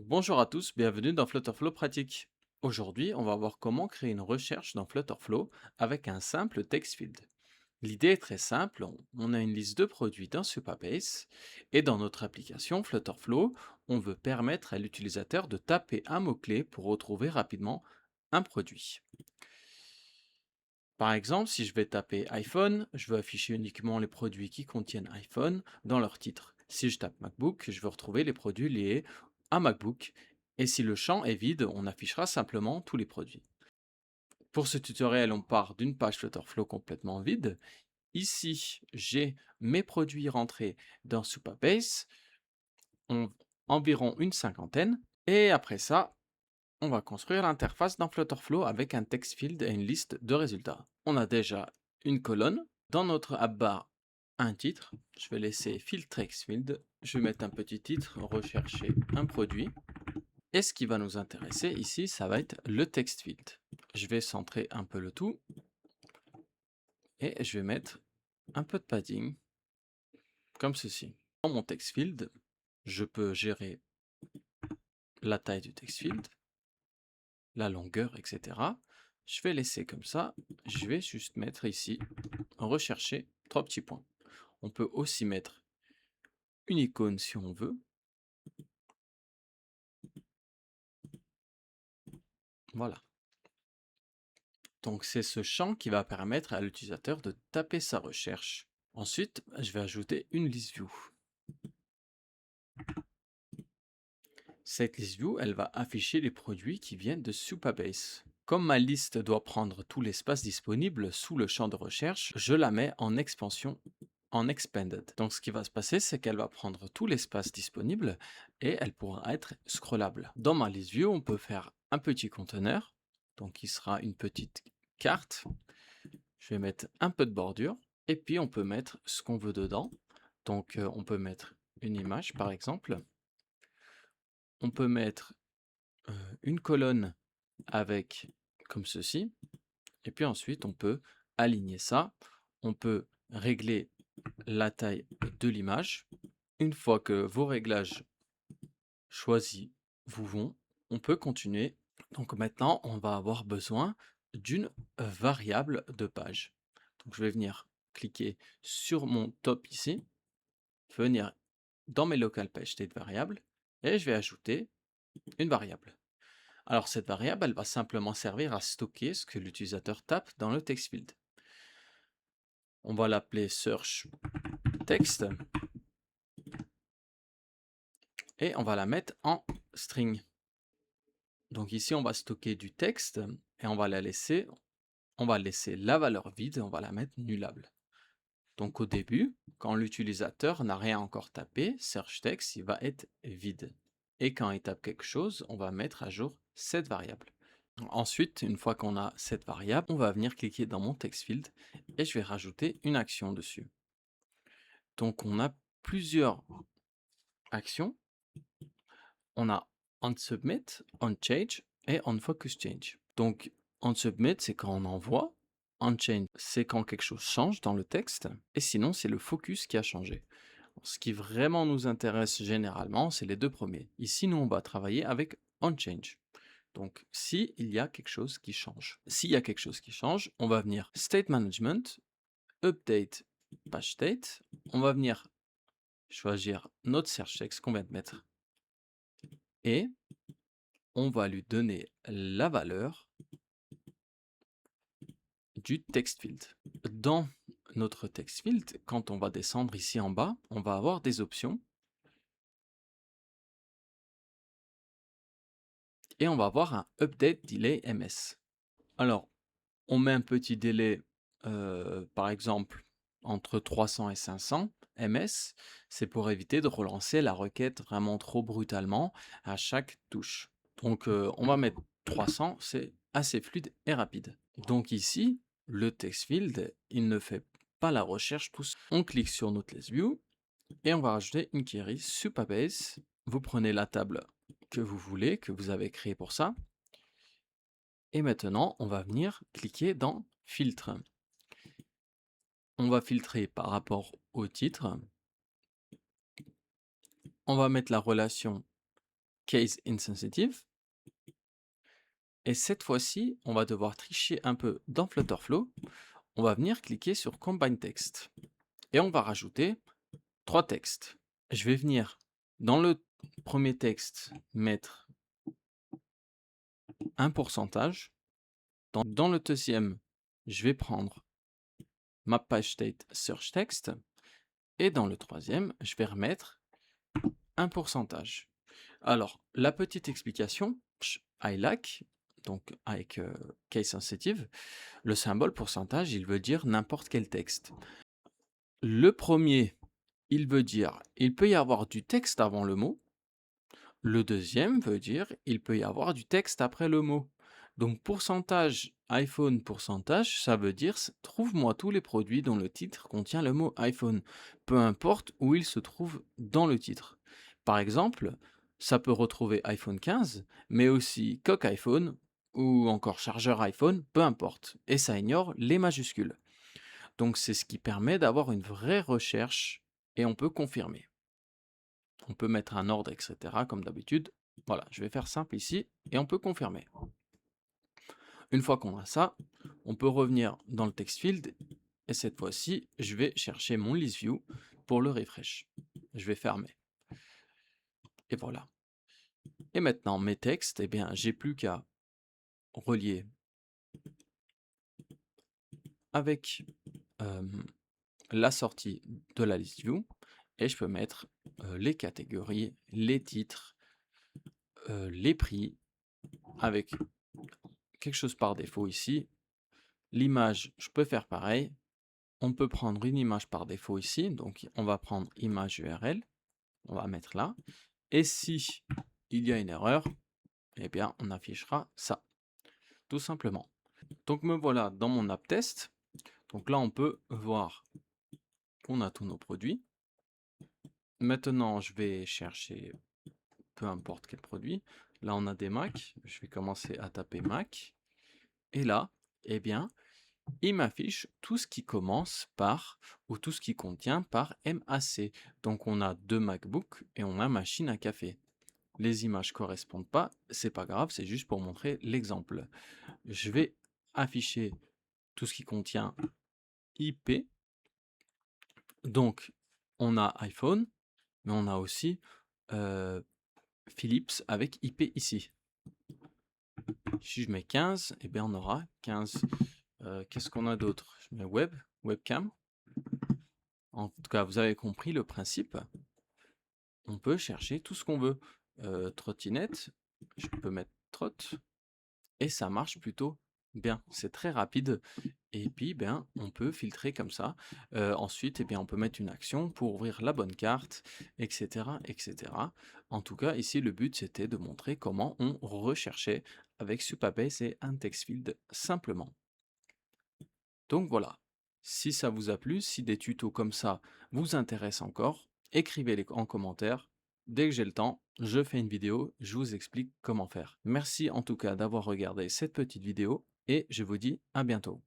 Bonjour à tous, bienvenue dans Flutterflow Pratique. Aujourd'hui, on va voir comment créer une recherche dans Flutterflow avec un simple text field. L'idée est très simple, on a une liste de produits dans Supabase et dans notre application Flutterflow, on veut permettre à l'utilisateur de taper un mot-clé pour retrouver rapidement un produit. Par exemple, si je vais taper iPhone, je veux afficher uniquement les produits qui contiennent iPhone dans leur titre. Si je tape MacBook, je veux retrouver les produits liés à MacBook. Et si le champ est vide, on affichera simplement tous les produits. Pour ce tutoriel, on part d'une page Flutterflow complètement vide. Ici, j'ai mes produits rentrés dans Supabase, environ une cinquantaine. Et après ça, on va construire l'interface dans Flutterflow avec un text field et une liste de résultats. On a déjà une colonne. Dans notre app bar, un titre. Je vais laisser field text field. Je vais mettre un petit titre, rechercher un produit. Et ce qui va nous intéresser ici, ça va être le text field. Je vais centrer un peu le tout. Et je vais mettre un peu de padding, comme ceci. Dans mon text field, je peux gérer la taille du text field, la longueur, etc. Je vais laisser comme ça. Je vais juste mettre ici, rechercher, trois petits points. On peut aussi mettre une icône si on veut. Voilà. Donc c'est ce champ qui va permettre à l'utilisateur de taper sa recherche. Ensuite, je vais ajouter une list view. Cette list view, elle va afficher les produits qui viennent de Supabase. Comme ma liste doit prendre tout l'espace disponible sous le champ de recherche, je la mets en expansion, en expanded. Donc ce qui va se passer, c'est qu'elle va prendre tout l'espace disponible et elle pourra être scrollable. Dans ma list view, on peut faire un petit conteneur, donc qui sera une petite carte. Je vais mettre un peu de bordure et puis on peut mettre ce qu'on veut dedans. Donc on peut mettre une image par exemple. On peut mettre une colonne avec comme ceci. Et puis ensuite, on peut aligner ça. On peut régler la taille de l'image. Une fois que vos réglages choisis vous vont, on peut continuer. Donc maintenant, on va avoir besoin d'une variable de page. Donc je vais venir cliquer sur mon top ici, venir dans mes local page state variables et je vais ajouter une variable. Alors cette variable, elle va simplement servir à stocker ce que l'utilisateur tape dans le text field. On va l'appeler search text et on va la mettre en string. Donc ici, on va stocker du texte et on va laisser la valeur vide et on va la mettre nullable. Donc au début, quand l'utilisateur n'a rien encore tapé, search text, il va être vide. Et quand il tape quelque chose, on va mettre à jour cette variable. Ensuite, une fois qu'on a cette variable, on va venir cliquer dans mon text field et je vais rajouter une action dessus. Donc on a plusieurs actions. On a onSubmit, onChange et onFocusChange. Donc onSubmit, c'est quand on envoie. OnChange, c'est quand quelque chose change dans le texte. Et sinon, c'est le focus qui a changé. Ce qui vraiment nous intéresse généralement, c'est les deux premiers. Ici, nous, on va travailler avec onChange. Donc, si il y a quelque chose qui change. S'il y a quelque chose qui change, on va venir State Management, Update Page State. On va venir choisir notre search text qu'on vient de mettre. Et on va lui donner la valeur du text field. Dans notre text field, quand on va descendre ici en bas, on va avoir des options. Et on va avoir un Update Delay MS. Alors, on met un petit délai, par exemple, entre 300 et 500 ms. C'est pour éviter de relancer la requête vraiment trop brutalement à chaque touche. Donc, on va mettre 300, c'est assez fluide et rapide. Donc ici, le text field, il ne fait pas la recherche tout seul. On clique sur notre list view et on va rajouter une query Supabase. Vous prenez la table que vous voulez, que vous avez créée pour ça. Et maintenant, on va venir cliquer dans Filtre. On va filtrer par rapport au titre. On va mettre la relation case insensitive. Et cette fois-ci, on va devoir tricher un peu dans Flutterflow. On va venir cliquer sur Combine Text. Et on va rajouter 3 textes. Je vais venir dans le premier texte mettre un pourcentage. Dans le deuxième, je vais prendre ma page state search text. Et dans le troisième, je vais remettre un pourcentage. Alors, la petite explication, I like, donc avec case sensitive, le symbole pourcentage, il veut dire n'importe quel texte. Le premier, il veut dire, il peut y avoir du texte avant le mot. Le deuxième veut dire, il peut y avoir du texte après le mot. Donc pourcentage iPhone pourcentage, ça veut dire trouve-moi tous les produits dont le titre contient le mot iPhone, peu importe où il se trouve dans le titre. Par exemple, ça peut retrouver iPhone 15, mais aussi coque iPhone ou encore chargeur iPhone, peu importe. Et ça ignore les majuscules. Donc c'est ce qui permet d'avoir une vraie recherche et on peut confirmer. On peut mettre un ordre, etc. comme d'habitude. Voilà, je vais faire simple ici et on peut confirmer. Une fois qu'on a ça, on peut revenir dans le text field et cette fois-ci, je vais chercher mon list view pour le refresh. Je vais fermer. Et voilà. Et maintenant, mes textes, eh bien, j'ai plus qu'à relier avec la sortie de la list view et je peux mettre les catégories, les titres, les prix avec quelque chose par défaut ici. L'image, je peux faire pareil. On peut prendre une image par défaut ici. Donc, on va prendre image URL. On va mettre là. Et si il y a une erreur, eh bien, on affichera ça. Tout simplement. Donc, me voilà dans mon app test. Donc là, on peut voir qu'on a tous nos produits. Maintenant, je vais chercher peu importe quel produit. Là, on a des Mac. Je vais commencer à taper Mac. Et là, eh bien, il m'affiche tout ce qui commence par, ou tout ce qui contient par MAC. Donc on a 2 MacBooks et on a machine à café. Les images correspondent pas, c'est pas grave, c'est juste pour montrer l'exemple. Je vais afficher tout ce qui contient IP. Donc on a iPhone, mais on a aussi Philips avec IP ici. Si je mets 15, eh bien on aura 15. Qu'est-ce qu'on a d'autre? Je mets webcam. En tout cas, vous avez compris le principe. On peut chercher tout ce qu'on veut. Trottinette, je peux mettre trot, et ça marche plutôt bien. C'est très rapide. Et puis, ben, on peut filtrer comme ça. Ensuite, eh bien, on peut mettre une action pour ouvrir la bonne carte, etc., etc. En tout cas, ici, le but, c'était de montrer comment on recherchait avec Supabase et un text field simplement. Donc voilà, si ça vous a plu, si des tutos comme ça vous intéressent encore, écrivez-les en commentaire. Dès que j'ai le temps, je fais une vidéo, je vous explique comment faire. Merci en tout cas d'avoir regardé cette petite vidéo et je vous dis à bientôt.